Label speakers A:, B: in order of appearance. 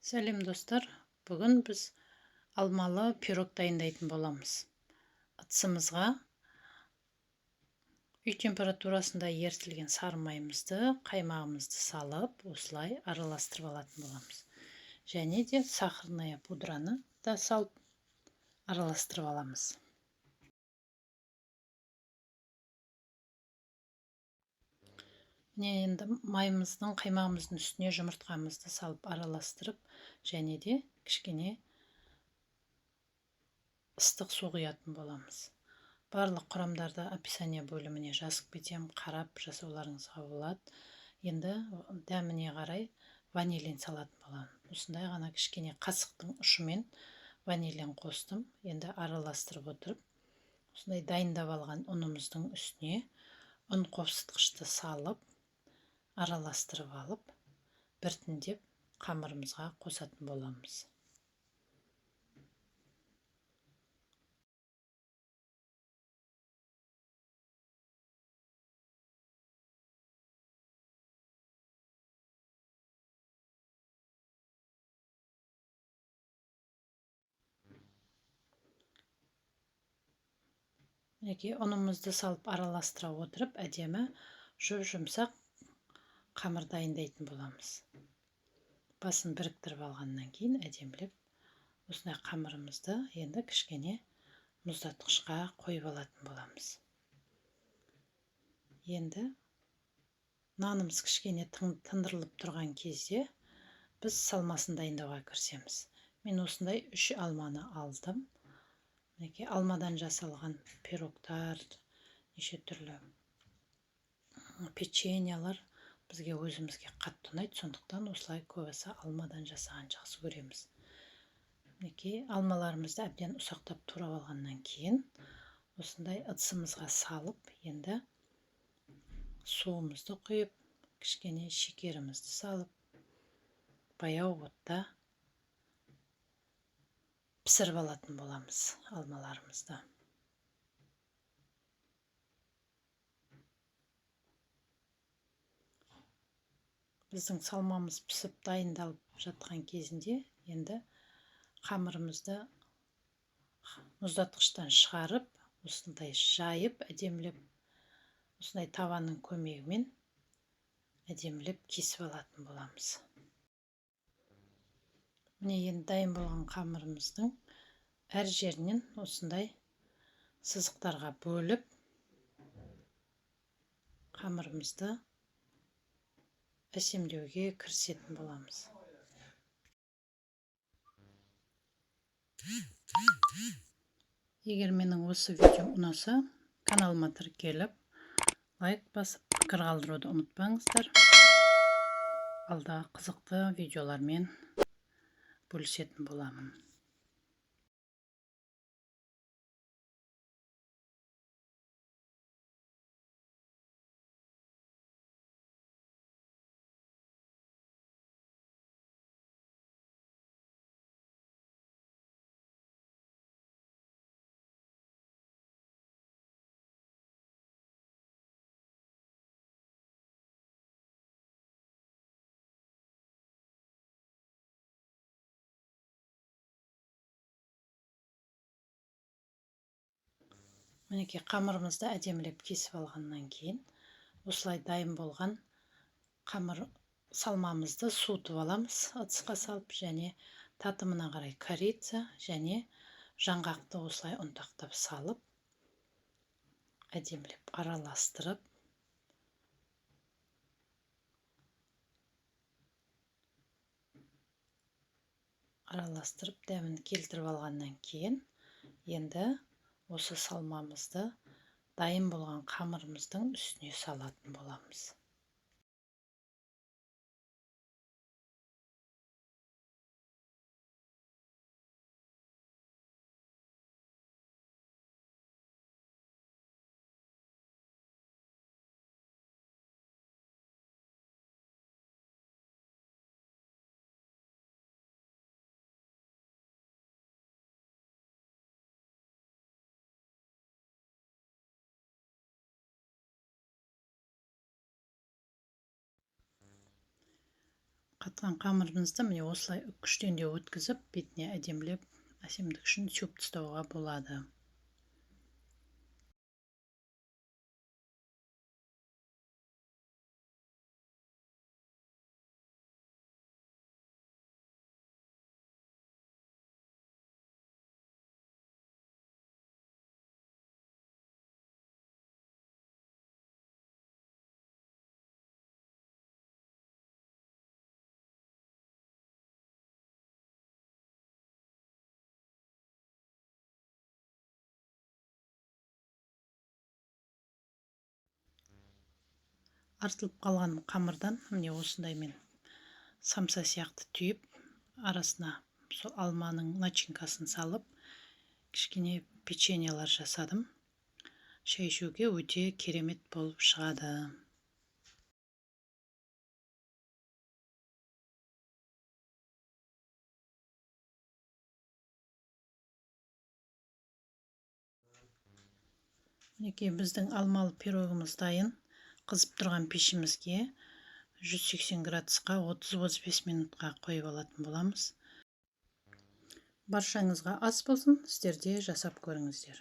A: Сәлем достар, бүгін біз алмалы пирог дайындайтын боламыз. Ыдысымызға үй температурасында ерітілген сары майымызды, қаймағымызды салып, осылай араластырып алатын боламыз. Және де сахарная пудраны да салып араластырып аламыз. Енді майымыздың, қаймағымыздың үстіне жұмыртқамызды салып араластырып, және де кішкене ыстық су құятын боламыз. Барлық құрамдарды описание бөліміне жазып кетем, қарап жасауларыңызға болады. Енді дәміне қарай ванилин салатын боламын. Осындай ғана кішкене қасықтың ұшымен ванилин қостым. Енді араластырып отырып, осындай дайындап алған ұнымыздың үстіне ұн қосытқышты салып, араластырып алып, біртіндеп қамырымызға қосатын боламыз. Ұнымызды салып араластыра отырып, әдемі жұмсақ қамыр дайындайтын боламыз. Басын біріктіріп алғаннан кейін әдемілеп осындай қамырымызды енді кішкене мұздатқышқа қойып алатын боламыз. Енді нанымыз кішкене тындырылып тұрған кезде біз салмасын дайындауға кірісеміз. Мен осындай 3 алманы алдым. Алмадан жасалған пирогтар, неше түрлі печеньялар бізге өзімізге қатты ұнайды, сондықтан осылай көбісі алмадан жасаған жақсы көреміз. Алмаларымызды әбден ұсақтап турап алғаннан кейін осындай ыдысымызға салып, енді суымызды құйып, кішкене шекерімізді салып, баяу отта пісіріп алатын боламыз алмаларымызды. Біздің салмамыз пісіп дайындалып жатқан кезінде енді қамырымызды мұздатқыштан шығарып, осындай жайып, әдемілеп, осындай табанның көмегімен әдемілеп кесіп алатын боламыз. Міне енді дайын болған қамырымыздың әр жерінен осындай сызықтарға бөліп, қамырымызды әсемдеуге кірісетін боламыз. Егер менің осы видеом ұнаса, каналыма тіркеліп, лайк басып, пікір қалдыруды ұмытпаңыздар. Алдағы қызықты видеолармен бөлісетін боламын. Мінекей қамырымызды әдемілеп кесіп алғаннан кейін, осылай дайын болған қамыр салмамызды суытып аламыз ыдысқа салып, және татымына қарай корица және жаңғақты осылай ұнтақтап салып, әдемілеп араластырып дәмін келтіріп алғаннан кейін, енді осы салмамызды дайын болған қамырымыздың үстіне салатын боламыз. Қатқан қамырымызды міне осылай күштен өткізіп, бетіне әдемілеп, әсемдік үшін сүйіп тастауға болады. Артылып қалған қамырдан міне осындай мен самса сияқты түйіп, арасына сол алманың начинкасын салып, кішкене печеньелар жасадым. Шай ішуге өте керемет болып шығады. Мінекей біздің алмалы пирогымыз дайын. Қызып тұрған пешімізге 180 градусқа 30-35 минутқа қойып алатын боламыз. Баршаңызға ас болсын, сіздер де жасап көріңіздер.